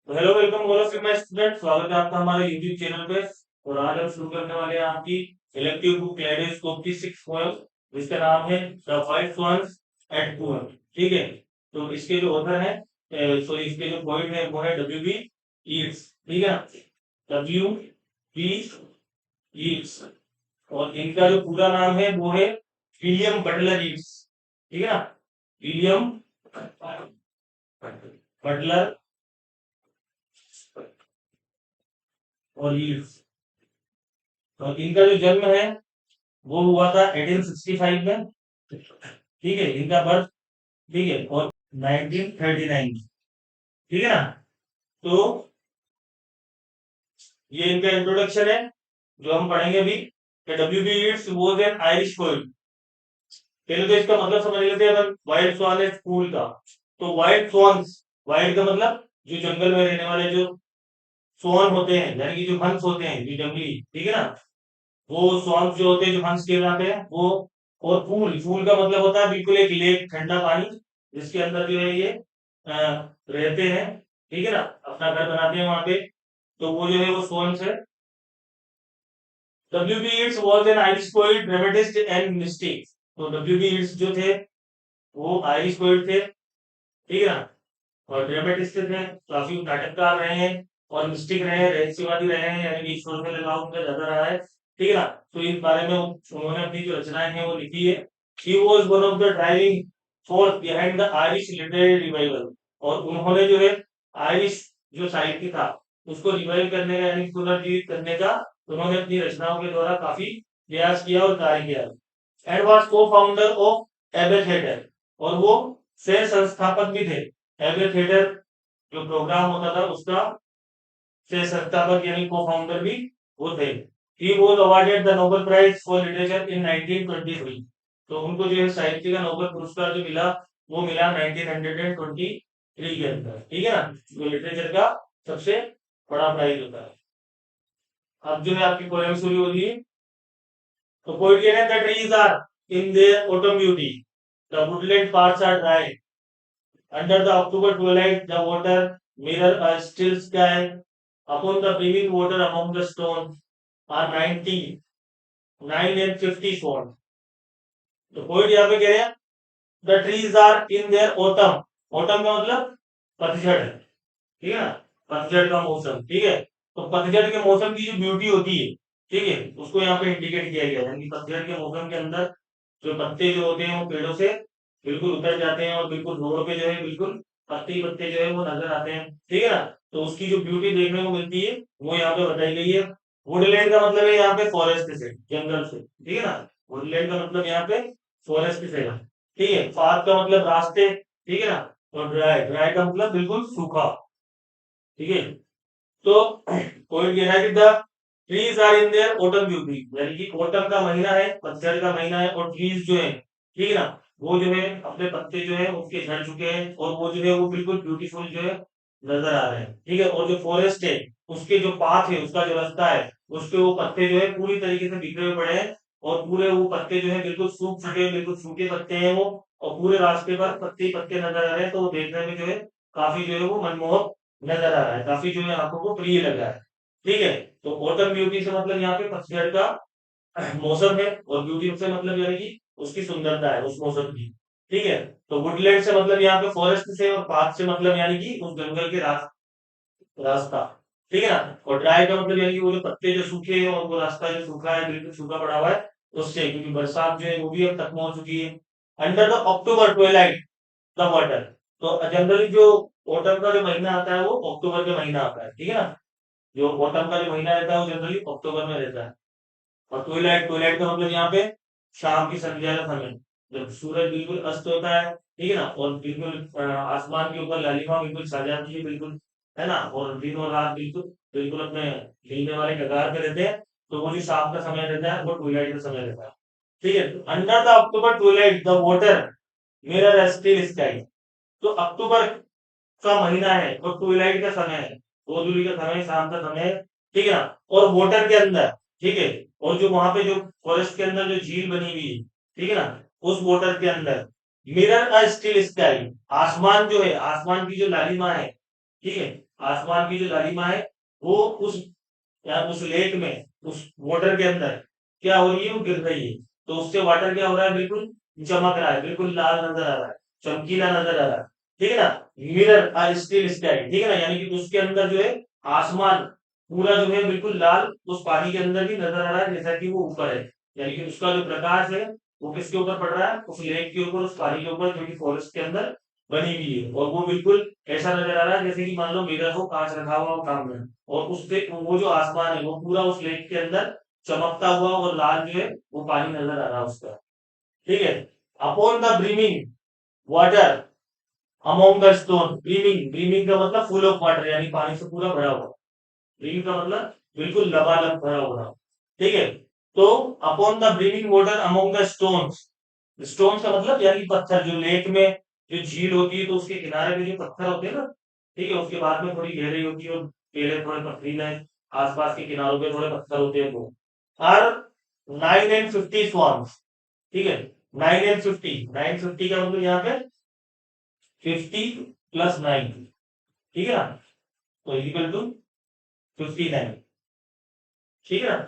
तो hello welcome all of you my student, स्वागत है आपका हमारे यूट्यूब चैनल पे। और आज हम शुरू करने वाले हैं आपकी इलेक्टिव बुक कैलेडोस्कोप की 6 पोएम, जिसका नाम है the white swans at poem. ठीक है। तो इसके जो ऑथर है, सॉरी, इसके जो पोएट है वो है डब्ल्यू बी यीट्स। ठीक है, डब्ल्यू बी यीट्स। और इनका जो पूरा नाम है वो है विलियम बटलर यीट्स। ठीक है ना, विलियम बटलर और यीट्स। और इनका जो जन्म है वो हुआ था 1865 में। ठीक है, इनका बर्थ। ठीक है, और 1939। ठीक है ना। तो ये इनका इंट्रोडक्शन है जो हम पढ़ेंगे अभी। W B Yeats was an Irish poet. पहले तो इसका मतलब समझ लेते हैं अगर व्हाइट स्वान है फूल का। तो व्हाइट स्वॉन्स, व्हाइट का मतलब जो जंगल में रहने वाले जो स्वॉन होते हैं, यानी कि जो हंस होते हैं जो जंगली। ठीक है ना, वो स्वॉन्स जो होते हैं जो हंस कहलाते हैं वो। और फूल, फूल का मतलब होता है बिल्कुल एक लेक, ठंडा पानी, जिसके अंदर जो है ये रहते हैं। ठीक है ना, अपना घर बनाते हैं वहां पे। तो वो जो है वो स्वॉन्स है। W B Yeats was an Irish poet, dramatist and mystic. तो डब्ल्यू बी येट्स जो थे वो आयरिश पोएट थे। ठीक है ना, और ड्रामेटिस्ट थे, काफी नाटककार रहे हैं। और मिस्टिक रहे हैं, रहस्यवादी रहे हैं, यानी कि ईश्वर में लगाव उनका ज्यादा रहा है। ठीक है ना। तो इस बारे में उन्होंने अपनी जो रचनाएं हैं वो लिखी है। He was one of the driving force behind the Irish literary revival. और उन्होंने जो है आयरिश जो साहित्य था उसको रिवाइव करने का, यानी पुनर्जीवित करने का उन्होंने अपनी रचनाओं के द्वारा काफी प्रयास किया और कार्य किया। एंड वाज को फाउंडर ऑफ एबे थिएटर। और वो सह संस्थापक भी थे। एबे थिएटर जो प्रोग्राम होता था उसका से संस्थापक यानी को फाउंडर भी वो थे। He was awarded the Nobel prize for literature in 1923। तो उनको जो है साहित्य का नोबेल पुरस्कार जो मिला वो मिला 1923 के अंदर। ठीक है ना, जो लिटरेचर का सबसे बड़ा प्राइज होता है। अब जो है आपकी पोएम शुरू हो रही है। तो पोएट कह रहे हैं the trees are in their autumn beauty, the woodland parts are dry, under the October twilight the water mirror a still sky, upon the brimming water among the stones are 90, 9 and 50 swans. तो poet यहाँ पे कह रहे हैं the trees are in their autumn. Autumn का मतलब पतझड़ है। ठीक है ना, पतझड़ का मौसम। ठीक है, तो पतझड़ के मौसम की जो ब्यूटी होती है, ठीक है, उसको यहाँ पे इंडिकेट किया गया है। यानी पतझड़ के मौसम के अंदर जो पत्ते जो होते हैं वो पेड़ों से बिल्कुल उतर जाते हैं और बिल्कुल रोड पे जो है बिल्कुल पत्ते ही पत्ते जो है वो नजर आते हैं। ठीक है ना, तो उसकी जो ब्यूटी देखने को मिलती है वो यहाँ पे बताई गई है। वुडलैंड का मतलब है यहाँ पे फॉरेस्ट से, जंगल से। ठीक है ना, वुडलैंड का मतलब यहाँ पे फॉरेस्ट से है। ठीक है, पाथ का मतलब रास्ते। ठीक है ना, और ड्राई, ड्राई का मतलब बिल्कुल सूखा। ठीक है, तो पॉइंट ये है कि the trees are in their autumn beauty, यानी कि ऑटम का महीना है, पतझड़ का महीना है, और ट्रीज जो है, ठीक है ना, वो जो है अपने पत्ते जो है उसके झड़ चुके हैं और वो जो है वो बिल्कुल ब्यूटीफुल जो है नजर आ रहे हैं। ठीक है, और जो फॉरेस्ट है उसके जो पाथ है, उसका जो रास्ता है, उसके वो पत्ते जो है पूरी तरीके से बिखरे हुए पड़े हैं। और पूरे वो पत्ते जो है बिल्कुल सूख चुके हैं, बिल्कुल सूखे पत्ते हैं वो। और पूरे रास्ते पर पत्ते ही पत्ते नजर आ रहे हैं, तो वो देखने में जो है काफी जो है वो मनमोहक नजर आ रहा है, काफी जो है आंखों को प्रिय लग रहा है। ठीक है, तो ऑटम ब्यूटी से मतलब यहाँ पे पतझड़ का मौसम है, और ब्यूटी से मतलब यानी कि उसकी सुंदरता है उस मौसम की। ठीक है, तो वुडलैंड से मतलब यहाँ पे फॉरेस्ट से, और पाथ से मतलब यानी कि उस जंगल के रास्ता। ठीक है ना, और ड्राई का मतलब यानी कि वो जो पत्ते जो सूखे हैं और वो रास्ता जो सूखा है, बिल्कुल सूखा पड़ा हुआ है उससे, क्योंकि बरसात जो है वो भी अब खत्म हो चुकी है। Under the October twilight the water. तो जनरली जो ऑटम का जो महीना आता है वो अक्टूबर का महीना आता है। ठीक है ना, जो ऑटम का जो महीना रहता है वो जनरली अक्टूबर में रहता है। और ट्विलाइट, ट्विलाइट का मतलब यहाँ पे शाम की संध्या का समय, जब सूरज बिल्कुल अस्त होता है। ठीक है ना, और बिल्कुल आसमान के ऊपर लालिमा बिल्कुल छा जाती है, बिल्कुल, है ना, और दिन और रात बिल्कुल बिल्कुल अपने हिलने वाले कगार पे रहते हैं। तो वो जो शाम का समय रहता है वो ट्विलाइट का समय रहता है। ठीक है, under the October Twilight the water mirror still sky. तो अक्टूबर का महीना है और ट्विलाइट का समय है, गोधूली का समय, शाम का समय है। ठीक है ना, और वाटर के अंदर, ठीक है, और जो वहां पे जो फॉरेस्ट के अंदर जो झील बनी हुई है, ठीक है ना, उस वाटर के अंदर मिरर अ स्टिल स्काई, आसमान जो है, आसमान की जो लालिमा है, ठीक है, आसमान की जो लालिमा है वो उस या उस लेक में, उस वाटर के अंदर क्या हो रही है, वो गिर रही है। तो उससे वाटर क्या हो रहा है, बिल्कुल चमक रहा है, बिल्कुल लाल नजर आ रहा है, चमकीला नजर आ रहा है। ठीक है ना, मिरर आ स्टिल स्काई, ठीक है ना, यानी कि उसके अंदर जो है आसमान पूरा जो है बिल्कुल लाल उस पानी के अंदर भी नजर आ रहा है, जैसा कि वो ऊपर है। यानी कि उसका जो प्रकाश है वो किसके ऊपर पड़ रहा है, उस लेक के ऊपर, उस पानी के ऊपर, जो कि फॉरेस्ट के अंदर बनी हुई है। और वो बिल्कुल ऐसा नजर आ रहा है जैसे कि मान लो मिरर हो, कांच रखा हुआ हो सामने, और उससे वो जो आसमान है वो पूरा उस लेक के अंदर चमकता हुआ और लाल जो है वो पानी नजर आ रहा है उसका। ठीक है। Upon the brimming water among the stone, brimming, brimming का मतलब फुल ऑफ वाटर, यानी पानी से पूरा भरा हुआ। ब्रीमिंग का मतलब बिल्कुल लबालब भरा हुआ। ठीक है। तो upon the brimming water among the stones, stone का मतलब यानी पत्थर, जो लेक में जो झील होती है तो उसके किनारे पे जो पत्थर होते हैं ना, ठीक है, उसके बाद में थोड़ी गहरी होती है और पेड़े थोड़े पथरीले हैं, आसपास के किनारों पे थोड़े पत्थर होते हैं, वो आर 950 swans। ठीक है, 950, 950 का मतलब यहाँ पे 50 प्लस 9, ठीक है ना, तो इक्वल टू 59। ठीक है ना।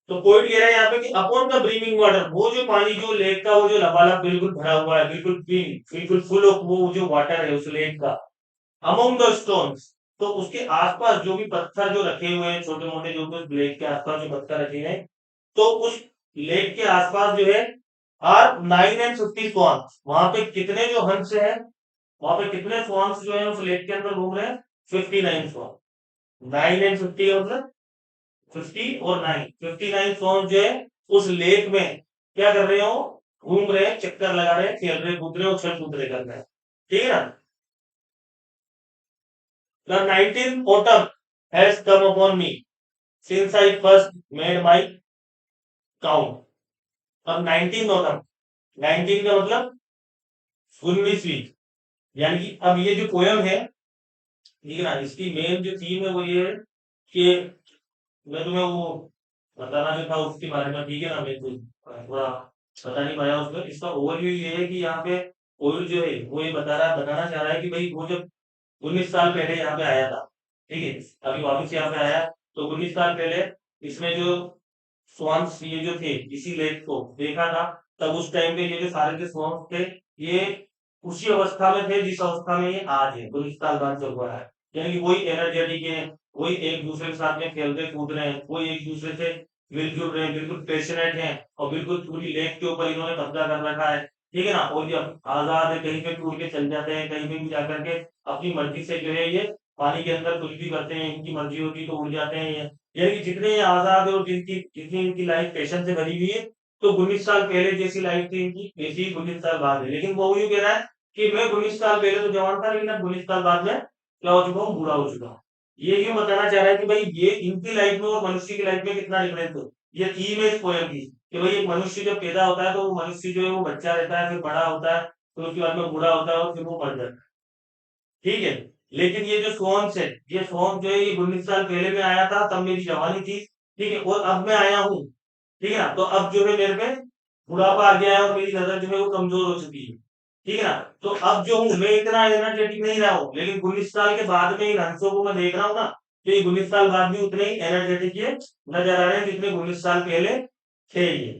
तो पॉइंट कह रहा है यहाँ पे कि अपॉन द ब्रीमिंग वाटर, वो जो पानी जो लेक का वो जो लबालब बिल्कुल भरा हुआ है, बिल्कुल क्लीन, बिल्कुल फुल ऑफ वो जो वाटर है उस लेक का, अमोंग द स्टोन्स, तो उसके आसपास जो भी पत्थर जो रखे हुए हैं, छोटे मोटे जो भी लेक के आसपास जो पत्थर रखे हैं, तो उस लेक के आसपास जो है आर 950 स्वॉन्स, वहां पे कितने जो हंस हैं, वहां पे कितने स्वॉन्स जो है उस लेक के अंदर घूम रहे हैं, 59 स्वॉन। 9 and 50 मतलब 50 और 9, 59 स्वॉन्स जो है उस लेक में क्या कर रहे हो, घूम रहे हैं, चक्कर लगा रहे हैं, खेल रहे, कूद रहे, उछल कूद रहे कर रहे हैं। ठीक है ना। The 19th autumn has come upon me since I first made my count। अब 19th autumn, 19 का मतलब 19वीं, यानी कि अब ये जो पोयम है, ठीक है ना, इसकी मेन जो थीम है वो ये है कि मैं तुम्हें वो बताना जो था उसके बारे में, ठीक है ना, मैं तो थोड़ा बता नहीं पाया उसमें। इसका ओवरव्यू ये है कि यहाँ पे पोयम जो है वो ये बताना चाह रहा है कि भाई वो जब 19 साल पहले यहाँ पे आया था, ठीक है, अभी वापस यहाँ पे आया, तो 19 साल पहले इसमें जो स्वान्स ये जो थे इसी लेक को देखा था, तब उस टाइम पे ये जो सारे के स्वान्स थे ये उसी अवस्था में थे जिस अवस्था में ये आज है, 19 साल बाद जब हुआ है। यानी कि वही एनर्जेटिक है, वही एक दूसरे के साथ में खेल रहे कूद रहे हैं, वही एक दूसरे से मिलजुल रहे हैं, बिल्कुल पैशनेट हैं, और बिल्कुल पूरी लेक के ऊपर इन्होंने कब्जा कर रखा है। ठीक है ना, और ये आजाद है, कहीं पे भी उड़ के चल जाते हैं, कहीं पे भी जाकर के अपनी मर्जी से जो है ये पानी के अंदर कुछ भी करते हैं, इनकी मर्जी होती है तो उड़ जाते हैं ये। यानी कि जितने ये आजाद है और जिनकी जितनी इनकी लाइफ पैशन से भरी हुई है, तो 19 साल पहले जैसी लाइफ थी इनकी वैसी ही 19 साल बाद है। लेकिन वो यूं कह रहा है कि मैं 19 साल पहले तो जवान था, लेकिन अब 19 साल बाद में क्या हो चुका हूँ, बूढ़ा हो चुका हूँ। ये यूं बताना चाह रहा है कि भाई ये इनकी लाइफ में और मनुष्य की लाइफ में कितना डिफरेंस है। ये थीम है इस पोएम की कि भाई एक मनुष्य जब पैदा होता है तो वो मनुष्य जो है वो बच्चा रहता है, फिर बड़ा होता है, तो उसके बाद में बूढ़ा होता है और फिर वो मर जाता है। ठीक है। लेकिन ये जो सोन्स है, ये सोन्स जो है ये 19 साल पहले में आया था, तब मेरी जवानी थी, ठीक है, और अब मैं आया हूँ, ठीक है ना, तो अब जो है मेरे पे बुढ़ापा आ गया है और मेरी नजर जो है वो कमजोर हो चुकी है। ठीक है ना, तो अब जो हूँ मैं इतना एनर्जेटिक नहीं रहा हूँ, लेकिन 19 साल के बाद में इन हंसों को मैं देख रहा हूँ ना, तो ये 19 साल बाद भी उतने ही एनर्जेटिक ये नजर आ रहे हैं जितने 19 साल पहले थे ये।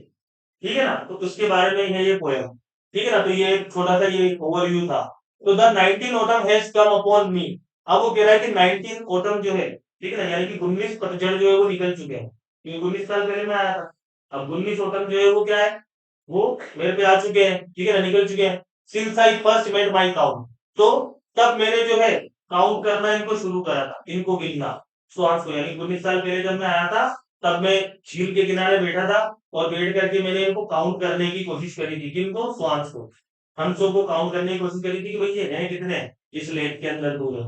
ठीक है ना, तो उसके बारे में है ये पोयम। ठीक है ना, तो ये एक छोटा सा ये ओवरव्यू था। तो the 19 autumn has come upon मी, अब वो कह रहा है कि 19 ऑटम जो है, ठीक है ना, यानी कि 19 पतझड़ जो है वो निकल चुके हैं, क्योंकि 19 साल पहले मैं आया था। अब 19 ऑटम जो है वो क्या है, वो मेरे पे आ चुके हैं, ठीक है ना, निकल चुके हैं। Since I first made my count, तो तब मैंने जो है काउंट करना इनको शुरू करा था, इनको गिनना, श्वास को, यानी 19 साल पहले जब मैं आया था तब मैं झील के किनारे बैठा था और बैठ करके मैंने इनको काउंट करने की कोशिश करी थी, किनको, स्वांस को, हंसों को काउंट करने की कोशिश करी थी कि भाई ये हैं कितने हैं इस लेक के अंदर पूरे।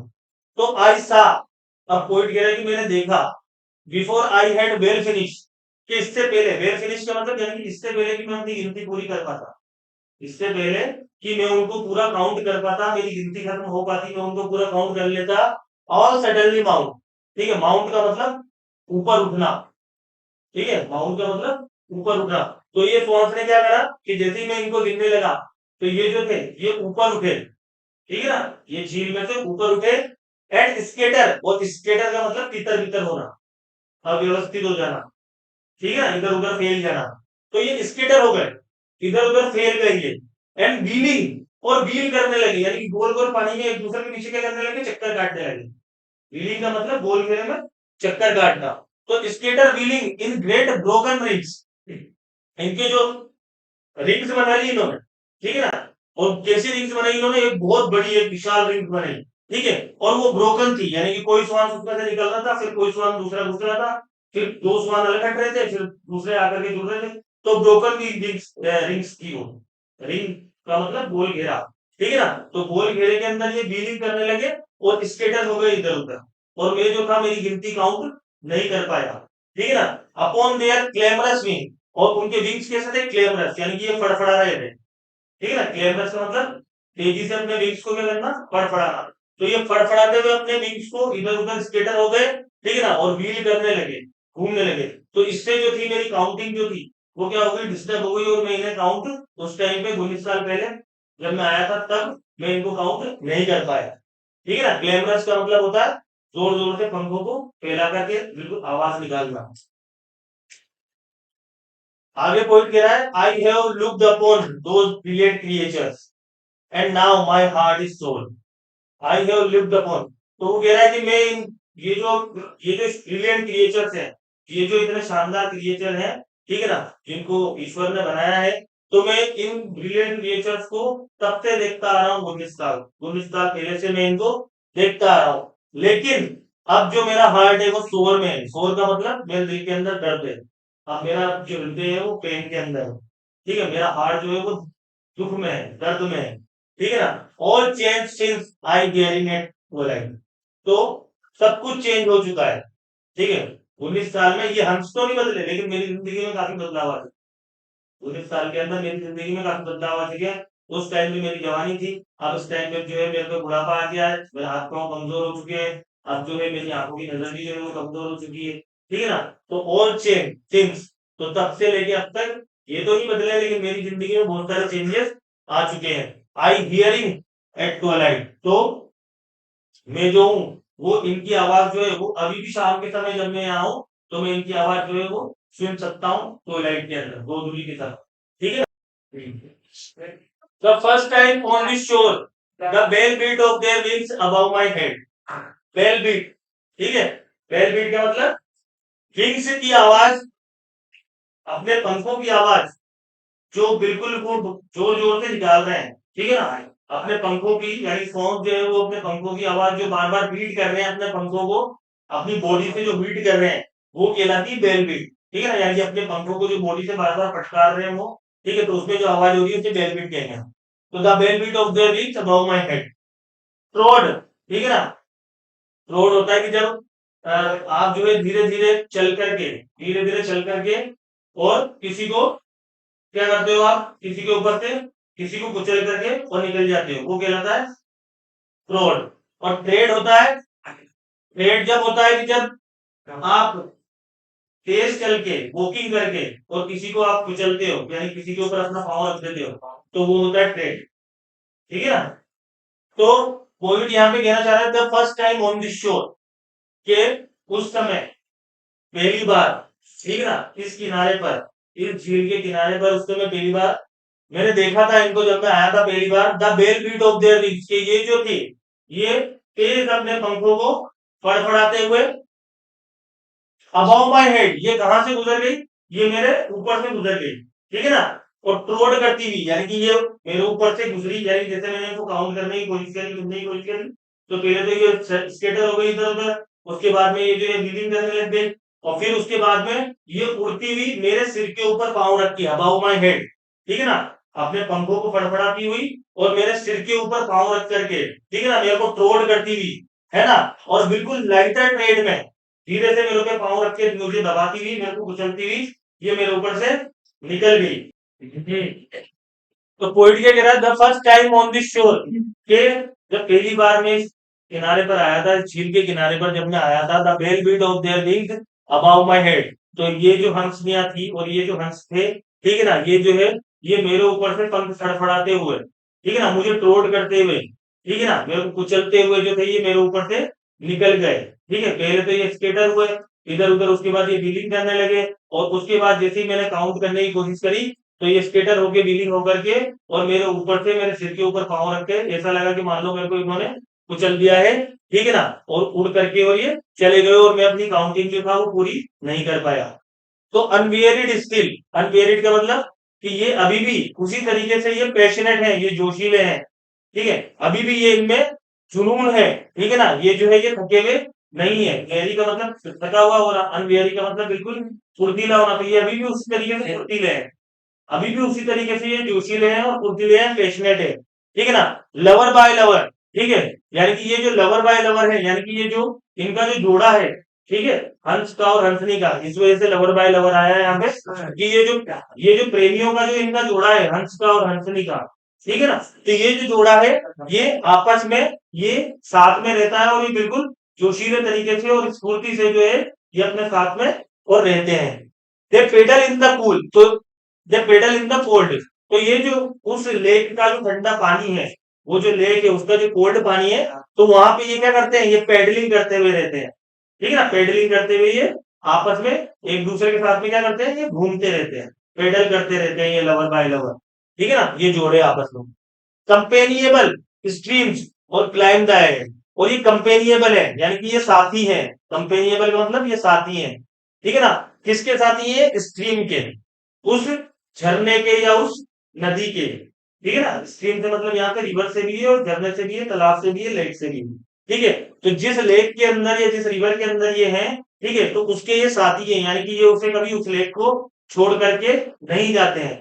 तो आई सा, अब पॉइंट कह रहा है कि मैंने देखा, before I had well finish, कि इससे पहले, वेल फिनिश का मतलब यानी कि इससे पहले कि मैं अपनी गिनती पूरी कर पाता, इससे पहले कि मैं उनको पूरा काउंट कर पाता, मेरी गिनती खत्म हो पाती, मैं उनको पूरा काउंट कर लेता, ऑल सडनली माउंट, ठीक है, माउंट का मतलब ऊपर उठना, ठीक है, माउंट का मतलब ऊपर उठना। तो ये स्वांस ने क्या करा कि जैसे ही मैं इनको गिनने लगा, तो ये जो थे ये ऊपर उठे, ठीक है ना, ये झील में से ऊपर उठे, एंड स्केटर, और स्केटर का मतलब तितर बितर होना, अव्यवस्थित हो जाना, ठीक है ना, इधर उधर फैल जाना, तो ये स्केटर हो गए, इधर उधर फैल गई ये। एंड व्हीलिंग, और व्हील करने लगे, यानी कि गोल गोल पानी में एक दूसरे के पीछे क्या करने लगे, चक्कर काटने लगे। व्हीलिंग का मतलब गोल घेरे में चक्कर काटना। तो skater wheeling in great broken rings, इनके जो रिंग्स बना ली इन्होंने, ठीक है ना, और कैसी रिंग्स बनाई इन्होंने, एक बहुत बड़ी एक विशाल रिंग बनाई, ठीक है, और वो ब्रोकन थी, यानी कि कोई स्वान उसमें से निकल रहा था, फिर कोई स्वान दूसरा घुस रहा था, फिर दो स्वान अलग हट रहे थे, फिर दूसरे आकर के जुड़ रहे थे, तो ब्रोकन की रिंग्स थी वो। रिंग का मतलब गोल घेरा, ठीक है ना, तो गोल घेरे के अंदर ये व्हीलिंग करने लगे और स्केटर हो गए इधर उधर, और मैं जो था मेरी गिनती काउंट नहीं कर पाया, ठीक है ना। अपॉन देयर क्लेमरस विंग, और उनके विंग्स कैसे थे, क्लेमरस, यानी कि ये फड़फड़ा रहे थे, ठीक है ना, क्लेमरस का मतलब तेजी से अपने विंग्स को क्या करना, फड़फड़ाना। तो ये फड़फड़ाते हुए अपने विंग्स को इधर उधर स्केटर हो गए, ठीक है ना, और व्हील करने लगे, घूमने लगे। तो इससे जो थी मेरी काउंटिंग जो थी वो क्या हो गई, डिस्टर्ब हो गई, और मैं इन्हें काउंट उस टाइम पे 19 साल पहले जब मैं आया था तब मैं इनको काउंट नहीं कर पाया, ठीक है ना। ग्लैमरस का मतलब होता है जोर जोर से पंखों को फैला करके बिल्कुल आवाज निकालना। आगे पॉइंट कह रहा है, I have looked upon those brilliant creatures and now my heart is sore. I have lived upon, तो वो कह रहा है कि मैं इन ये जो ब्रिलियंट क्रिएचर्स हैं, ये जो इतने शानदार क्रिएचर हैं, ठीक है ना, जिनको ईश्वर ने बनाया है, तो मैं इन ब्रिलियंट क्रिएचर्स को तब से देखता आ रहा हूँ, 19 साल पहले से मैं इनको देखता आ रहा हूँ। लेकिन अब जो मेरा हार्ट है वो सोर में है, सोर का मतलब मेरे दिल के अंदर दर्द है, अब मेरा जो हृदय है वो पेन के अंदर है, ठीक है, मेरा हार्ट जो है वो दुख में है, दर्द में है, ठीक है ना। All change since I hearing at twilight, तो सब कुछ चेंज हो चुका है, ठीक है। 19 साल में ये हंस तो नहीं बदले, लेकिन मेरी जिंदगी में काफी बदलाव आ चुका है। 19 साल के अंदर मेरी जिंदगी में काफी बदलाव आ चुके हैं। उस टाइम में मेरी जवानी थी, अब इस टाइम पे जो है मेरे को बुढ़ापा आ गया है, मेरे हाथ पांव कमजोर हो चुके हैं, अब जो है मेरी आंखों की नजर भी जो है वो कमजोर हो चुकी है, ठीक है ना। तो ऑल चेंज सिंस, तो तब से लेके अब तक ये तो नहीं बदले, लेकिन मेरी जिंदगी में बहुत सारे चेंजेस आ चुके हैं। आई हियरिंग एट ट्वाइलाइट, तो मैं जो हूँ वो इनकी आवाज जो है वो अभी भी शाम के समय जब मैं यहाँ हूँ तो मैं इनकी आवाज जो है वो सुन सकता हूँ ट्वाइलाइट के अंदर गोधूली के साथ, ठीक है। The first time on this shore the bell beat of their wings above my head, bell beat, ठीक है, बेल बीट का मतलब विंग्स की आवाज, अपने पंखों की आवाज जो बिल्कुल वो जोर जोर से निकाल रहे हैं, ठीक है ना, अपने पंखों की, यानी सॉन्ग जो है वो अपने पंखों की आवाज जो बार बार बीट कर रहे हैं अपने पंखों को, अपनी बॉडी से जो बीट कर रहे हैं वो कहलाती है बेल बीट, ठीक है ना, यानी कि अपने पंखों को जो बॉडी से बार बार फटकार रहे हैं वो, ठीक है, तो उसमें जो आवाज हो रही है उसे बेल बीट कहते हैं। तो the bell beat of their wings above my head, trod, ठीक है ना, ट्रॉड होता है कि जब आप जो है धीरे धीरे चल करके और किसी को क्या करते हो, आप किसी के ऊपर से किसी को कुचल करके और निकल जाते हो, वो कहलाता है फ्रॉड। और ट्रेड होता है, ट्रेड जब होता है कि जब आप तेज चल के वॉकिंग करके और किसी को आप कुचलते हो, यानी किसी के ऊपर अपना पाँव रख देते हो, तो वो होता है ट्रेड, ठीक है ना। तो पॉइंट यहाँ पे कहना चाह रहा है the first time on this शोर, के उस समय पहली बार, ठीक है ना, इस किनारे पर, इस झील के किनारे पर उस समय पहली बार मैंने देखा था इनको जब मैं आया था पहली बार, the bell beat of their wings, के ये जो थी ये तेज अपने पंखों को फड़फड़ाते हुए अबव माय हेड, ये कहां से गुजर गई, ये मेरे ऊपर से गुजर गई, ठीक है ना। और ट्रोड करती हुई, यानी कि ये मेरे ऊपर से गुजरी, यानी जैसे मैंने इनको काउंट करने की कोशिश करी, गिनने की कोशिश करी, तो पहले तो ये स्केटर हो गई इधर उधर, उसके बाद में ये जो है व्हीलिंग करने लग गई, और फिर उसके बाद में ये उड़ती हुई मेरे सिर के ऊपर पाँव रखी अबव माय हेड, ठीक है ना, अपने पंखों को फड़फड़ाती हुई और मेरे सिर के ऊपर पाँव रख करके, ठीक है ना, मेरे को ट्रोड करती हुई, है ना, और बिल्कुल लाइटर ट्रेड में धीरे से मेरे ऊपर पाँव रख के मुझे दबाती हुई, मेरे को कुचलती हुई ये मेरे ऊपर से निकल गई। तो पोइट क्या कह रहा है, the first time on this शोर, के जब पहली बार मैं इस किनारे पर आया था, झील के किनारे पर जब मैं आया था, the bell beat of their wings above my head, तो ये जो हंसनियां थी और ये जो हंस थे, ठीक है ना, ये जो है ये मेरे ऊपर से पंख फड़फड़ाते हुए, ठीक है ना, मुझे ट्रोड करते हुए, ठीक है ना, मेरे को कुचलते हुए जो थे ये मेरे ऊपर से निकल गए। ठीक है, पहले तो ये स्केटर हुए इधर उधर, उसके बाद ये व्हीलिंग करने लगे, और उसके बाद जैसे ही मैंने काउंट करने की कोशिश करी तो ये स्केटर होके व्हीलिंग होकर के और मेरे ऊपर से मेरे सिर के ऊपर पाँव रख के ऐसा लगा कि मान लो मेरे को इन्होंने कुचल दिया है। ठीक है ना, और उड़ करके और ये चले गए और मैं अपनी काउंटिंग जो था वो पूरी नहीं कर पाया। तो अनवेरिड स्टिल, अनवेरिड का मतलब कि ये अभी भी उसी तरीके से ये पैशनेट है, ये जोशीले हैं। ठीक है, अभी भी ये इनमें जुनून है। ठीक है ना, ये जो है ये थके हुए नहीं है। वेरी का मतलब थका हुआ, और अनवेरी का मतलब बिल्कुल फुर्तीला होना। तो ये अभी भी उसी तरीके से फुर्तीले हैं, अभी भी उसी तरीके से ये जोशीले हैं और फुर्तीले हैं, पैशनेट है। ठीक है ना, लवर बाय लवर। ठीक है, यानी कि ये जो लवर बाय लवर है, यानी कि ये जो इनका जो जोड़ा है, ठीक है, हंस का और हंसनी का, इस वजह से लवर बाय लवर आया है यहाँ पे कि ये जो प्रेमियों का जो इनका जोड़ा है हंस का और हंसनी का, ठीक है ना, तो ये जो जोड़ा है ये आपस में ये साथ में रहता है, और ये बिल्कुल जोशीले तरीके से और स्फूर्ति से जो है ये अपने साथ में और रहते हैं। दे पेडल इन द कूल, तो दे पेडल इन द कोल्ड, तो ये जो उस लेक का जो ठंडा पानी है, वो जो लेक है उसका जो कोल्ड पानी है, तो वहां पे ये क्या करते हैं, ये पेडलिंग करते हुए रहते हैं। ठीक है ना, पेडलिंग करते हुए ये आपस में एक दूसरे के साथ में क्या करते हैं, ये घूमते रहते हैं, पेडल करते रहते हैं ये लवर बाय लवर। ठीक है ना, ये जोड़े आपस में कंपेनिएबल स्ट्रीम्स और क्लाइम द एयर, और ये कंपेनिएबल है यानी कि ये साथी है। कंपेनिएबल का मतलब ये साथी है। ठीक है ना, किसके साथी है, स्ट्रीम के, उस झरने के या उस नदी के। ठीक है ना, स्ट्रीम से मतलब यहाँ पे रिवर से भी है और झरने से भी है, तालाब से भी है, लेक से भी है। ठीक है, तो जिस लेक के अंदर या जिस रिवर के अंदर ये है, ठीक है, तो उसके ये साथी है, यानी कि ये उसे कभी उस लेक को छोड़ करके नहीं जाते हैं।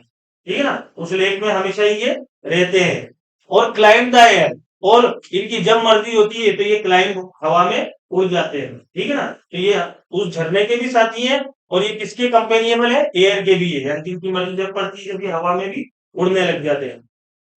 ठीक है ना, उस लेक में हमेशा ही ये रहते हैं। और क्लाइम द एयर, और इनकी जब मर्जी होती है तो ये क्लाइम हवा में उड़ जाते हैं। ठीक है ना, तो ये उस झरने के भी साथी है, और ये किसके कंपेनियबल है, एयर के भी है, यानी कि इनकी मर्जी जब पड़ती है जब ये हवा में भी उड़ने लग जाते हैं।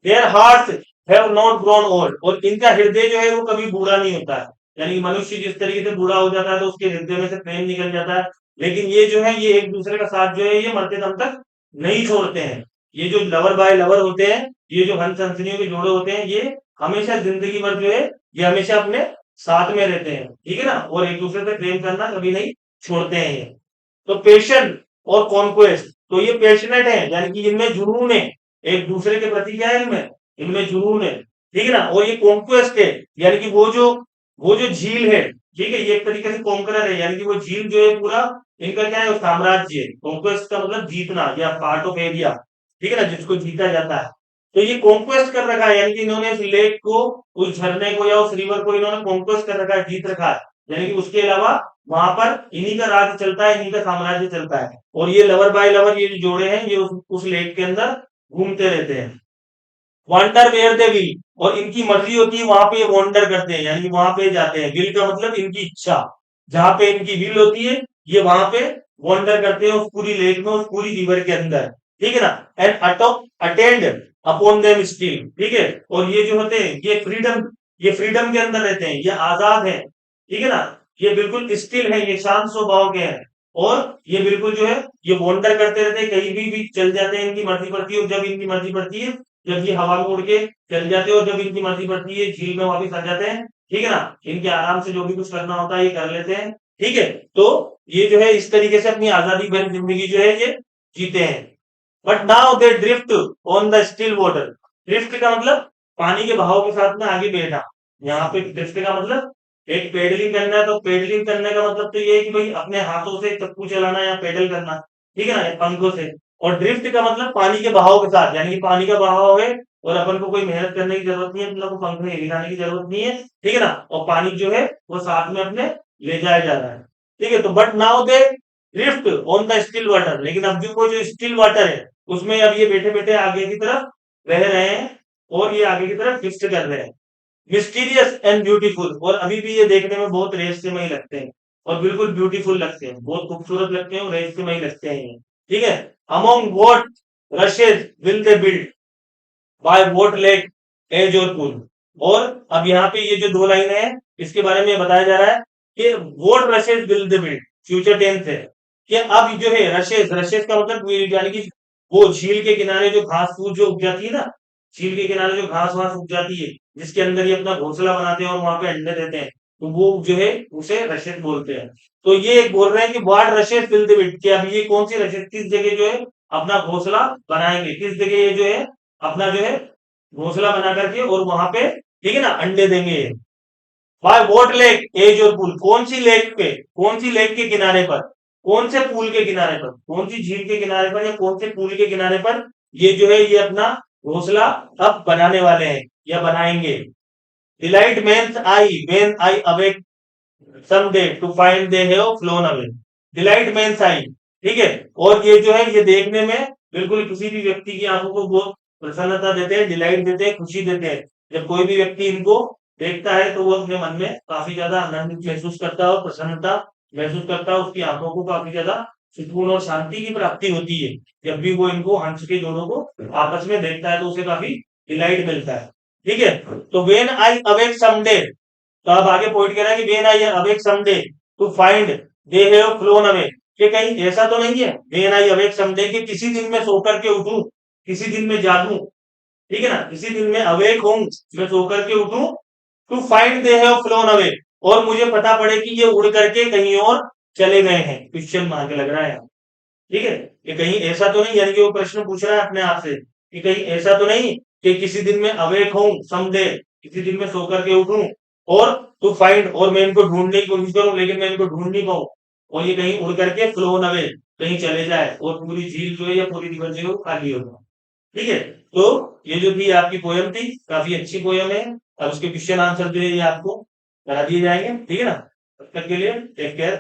Their heart have not grown old, और इनका हृदय जो है वो कभी बूढ़ा नहीं होता है। यानी कि मनुष्य जिस तरीके से बूढ़ा हो जाता है तो उसके हृदय में से प्रेम निकल जाता है, लेकिन ये जो है ये एक दूसरे का साथ जो है ये मरते दम तक नहीं छोड़ते हैं। ये जो लवर बाय लवर होते हैं, ये जो हंस हंसनियों के जोड़े होते हैं, ये हमेशा जिंदगी भर जो है ये हमेशा अपने साथ में रहते हैं। ठीक है ना, और एक दूसरे से प्रेम करना कभी नहीं छोड़ते हैं ये। तो पेशन और कॉन्क्वेस्ट, तो ये पैशनेट है यानी कि इनमें जुनून है, एक दूसरे के प्रति क्या है, इनमें इनमें जुनून है। ठीक है ना, और ये कॉन्क्वेस्ट है, यानी कि वो जो झील है, ठीक है, ये एक तरीके से कॉन्करर है, यानी कि वो झील जो है पूरा इनका क्या है, वो साम्राज्य है। कॉन्क्वेस्ट का मतलब जीतना या पार्ट ऑफ एरिया। ठीक है ना, जिसको जीता जाता है, तो ये कॉन्क्वेस्ट कर रखा है, यानी कि इन्होंने उस लेक को, उस झरने को या उस रिवर को इन्होंने कॉन्क्वेस्ट कर रखा है, जीत रखा है। यानी कि उसके अलावा वहां पर इन्हीं का राज चलता है, इन्हीं का साम्राज्य चलता है। और ये लवर बाय लवर ये जो जोड़े हैं ये उस लेक के अंदर घूमते रहते हैं। वॉन्डर वेयर दे विल, और इनकी मर्जी होती है वहां पे ये वॉन्डर करते हैं, यानी कि वहां पे जाते हैं। विल का मतलब इनकी इच्छा, जहां पे इनकी विल होती है ये वहां पे वॉन्डर करते हैं, उस पूरी लेक में, उस पूरी रिवर के अंदर। ठीक है ना, and attend upon them still. ठीक है, और ये जो होते हैं ये फ्रीडम के अंदर रहते हैं, ये आजाद है। ठीक है ना, ये बिल्कुल स्टिल है, ये शांत स्वभाव के हैं, और ये बिल्कुल जो है ये वॉन्डर करते रहते हैं, कहीं भी चल जाते हैं, इनकी मर्जी पड़ती है, और जब इनकी मर्जी पड़ती है जब ये हवा में उड़ के चल जाते हैं, और जब इनकी मर्जी पड़ती है झील में वापस आ जाते हैं। ठीक है ना, इनके आराम से जो भी कुछ करना होता है ये कर लेते हैं। ठीक है, तो ये जो है इस तरीके से अपनी आजादी भरी जिंदगी जो है ये जीते हैं। But now they drift on the still water. Drift का मतलब पानी के बहाव के साथ में आगे बढ़ना। यहाँ पे ड्रिफ्ट का मतलब एक पेडलिंग करना है, तो पेडलिंग करने का मतलब तो ये है कि भाई अपने हाथों से चप्पू चलाना या पेडल करना। ठीक है ना, या पंखों से। और ड्रिफ्ट का मतलब पानी के बहाव के साथ, यानी कि पानी का बहाव है और अपन को कोई मेहनत करने की जरूरत नहीं है, मतलब को पंख में हिलाने की जरूरत नहीं है। ठीक है ना, और पानी जो है वो साथ में अपने ले जाया जा रहा है। ठीक है, तो but now they drift on the still water, लेकिन अब जो स्टिल वाटर है उसमें अब ये बैठे बैठे आगे की तरफ बह रहे हैं, और ये आगे की तरफ ड्रिफ्ट कर रहे हैं। मिस्टीरियस एंड ब्यूटीफुल, और अभी भी ये देखने में बहुत रहस्यमयी लगते हैं, और बिल्कुल ब्यूटीफुल लगते हैं, बहुत खूबसूरत लगते हैं और रहस्यमयी लगते हैं ये। ठीक है, among what rushes will they build by what lake edge or pool. और अब यहाँ पे ये जो दो लाइन है इसके बारे में बताया जा रहा है कि what rushes will they build, future tense है कि अब जो है रशेज, रशेज का मतलब यानी कि वो झील के किनारे जो घास फूस जो उग जाती है ना, झील के किनारे जो घास वास उग जाती है जिसके अंदर ये अपना घोंसला बनाते हैं और वहां पे अंडे देते हैं, तो वो जो है उसे रशेस बोलते हैं। तो ये एक बोल रहे हैं कि what rashes will they build, कि अब ये कौन सी रशेस किस जगह जो है अपना घोंसला बनाएंगे, किस जगह ये जो है अपना जो है घोंसला बना करके और वहां पे ठीक है ना अंडे देंगे। बाय वॉट लेक एज और पूल, कौन सी लेक पे, कौन सी लेक के किनारे पर, कौन से पूल के किनारे पर, कौन सी झील के किनारे पर या कौन से पूल के किनारे पर ये जो है ये अपना घोंसला अब बनाने वाले हैं या बनाएंगे। Delight men's eyes when I awake someday to find they have flown away। Delight men's eyes, ठीक है। और ये जो है ये देखने में बिल्कुल किसी भी व्यक्ति की आंखों को बहुत प्रसन्नता देते हैं, डिलाइट देते हैं, खुशी देते हैं। जब कोई भी व्यक्ति इनको देखता है तो वो अपने मन में काफी ज्यादा आनंद महसूस करता है और प्रसन्नता महसूस करता है, उसकी आंखों को काफी ज्यादा सुकून और शांति की प्राप्ति होती है जब भी वो इनको हंस के जोड़ों को आपस में देखता है तो उसे काफी डिलाइट मिलता है, ठीक है। तो वेन आई अवेक समडे, तो अब आगे पॉइंट कह रहा है कि when I awake someday to find they have flown away, कि कहीं ऐसा तो नहीं है वेन आई अवेक समडे कि किसी दिन में सोकर के उठूं, किसी दिन में जागूं, ठीक है ना, किसी दिन में अवेक हूं, मैं सोकर के उठूं, to find they have flown away, और मुझे पता पड़े कि ये उड़ करके कहीं और चले गए हैं, क्वेश्चन मार्क लग रहा है, ठीक है। कि कहीं ऐसा तो नहीं, यानी कि वो प्रश्न पूछ रहा है अपने आप से कि कहीं ऐसा तो नहीं कि किसी दिन में अवेक हूं समडे, किसी दिन में सोकर के उठूं, और टू फाइंड, और मैं इनको ढूंढने की कोशिश करूं लेकिन मैं इनको ढूंढ नहीं पाऊं, और ये कहीं उड़ करके फ्लोन अवे कहीं चले जाए और पूरी झील जो है या पूरी रिवर जो है वो खाली हो जाए, ठीक है। तो ये जो थी आपकी पोयम थी, काफी अच्छी पोयम है। अब उसके क्वेश्चन आंसर जो है ये आपको करा दिए जाएंगे, ठीक है ना। तब तक के लिए टेक केयर।